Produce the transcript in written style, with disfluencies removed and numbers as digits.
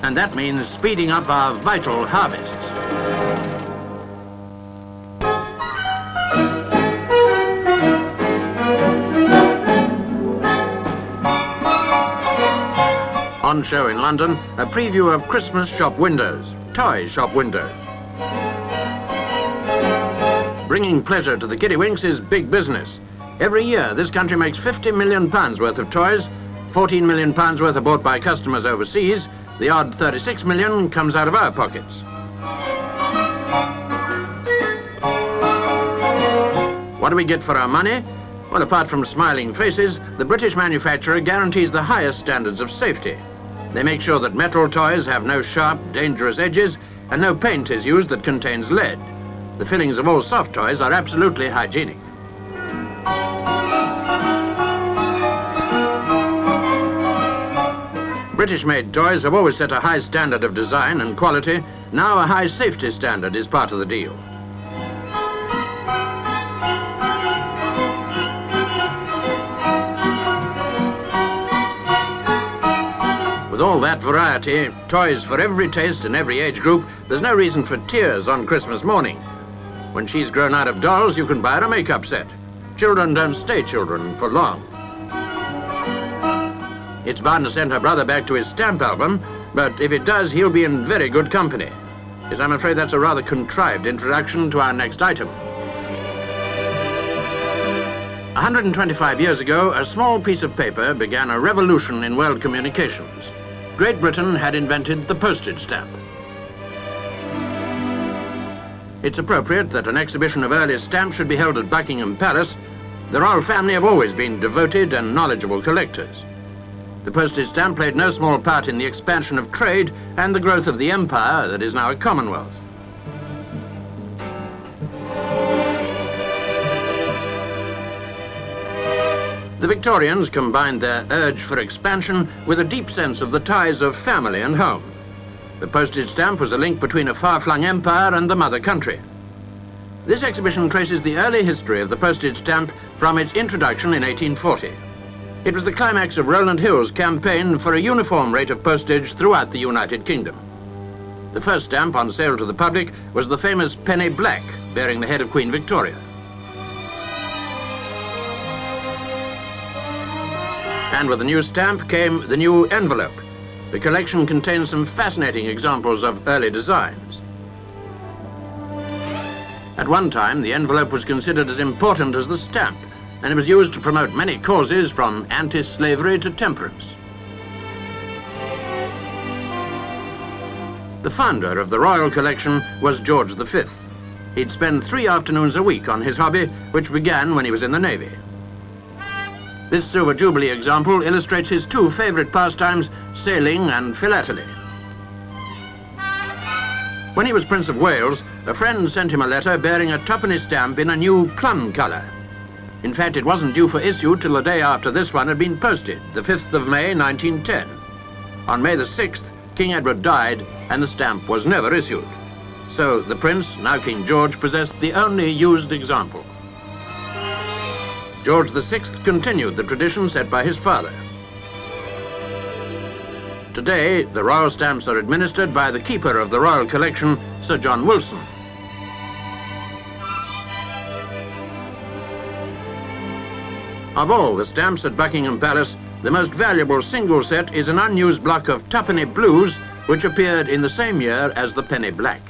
And that means speeding up our vital harvests. On show in London, a preview of Christmas shop windows, toy shop windows. Bringing pleasure to the kiddywinks is big business. Every year, this country makes £50 million worth of toys, £14 million worth are bought by customers overseas, the odd 36 million comes out of our pockets. What do we get for our money? Well, apart from smiling faces, the British manufacturer guarantees the highest standards of safety. They make sure that metal toys have no sharp, dangerous edges, and no paint is used that contains lead. The fillings of all soft toys are absolutely hygienic. British-made toys have always set a high standard of design and quality. Now a high safety standard is part of the deal. With all that variety, toys for every taste and every age group, there's no reason for tears on Christmas morning. When she's grown out of dolls, you can buy her a makeup set. Children don't stay children for long. It's bound to send her brother back to his stamp album, but if it does, he'll be in very good company. Yes, I'm afraid that's a rather contrived introduction to our next item. 125 years ago, a small piece of paper began a revolution in world communications. Great Britain had invented the postage stamp. It's appropriate that an exhibition of early stamps should be held at Buckingham Palace. The royal family have always been devoted and knowledgeable collectors. The postage stamp played no small part in the expansion of trade and the growth of the empire that is now a Commonwealth. The Victorians combined their urge for expansion with a deep sense of the ties of family and home. The postage stamp was a link between a far-flung empire and the mother country. This exhibition traces the early history of the postage stamp from its introduction in 1840. It was the climax of Rowland Hill's campaign for a uniform rate of postage throughout the United Kingdom. The first stamp on sale to the public was the famous penny black, bearing the head of Queen Victoria. And with the new stamp came the new envelope. The collection contains some fascinating examples of early designs. At one time, the envelope was considered as important as the stamp, and it was used to promote many causes from anti-slavery to temperance. The founder of the Royal Collection was George V. He'd spend 3 afternoons a week on his hobby, which began when he was in the Navy. This Silver Jubilee example illustrates his 2 favorite pastimes, sailing and philately. When he was Prince of Wales, a friend sent him a letter bearing a 2penny stamp in a new plum colour. In fact, it wasn't due for issue till the day after this one had been posted, the 5th of May, 1910. On May the 6th, King Edward died, and the stamp was never issued. So the Prince, now King George, possessed the only used example. George VI continued the tradition set by his father. Today, the royal stamps are administered by the keeper of the Royal Collection, Sir John Wilson. Of all the stamps at Buckingham Palace, the most valuable single set is an unused block of 2penny blues, which appeared in the same year as the penny black.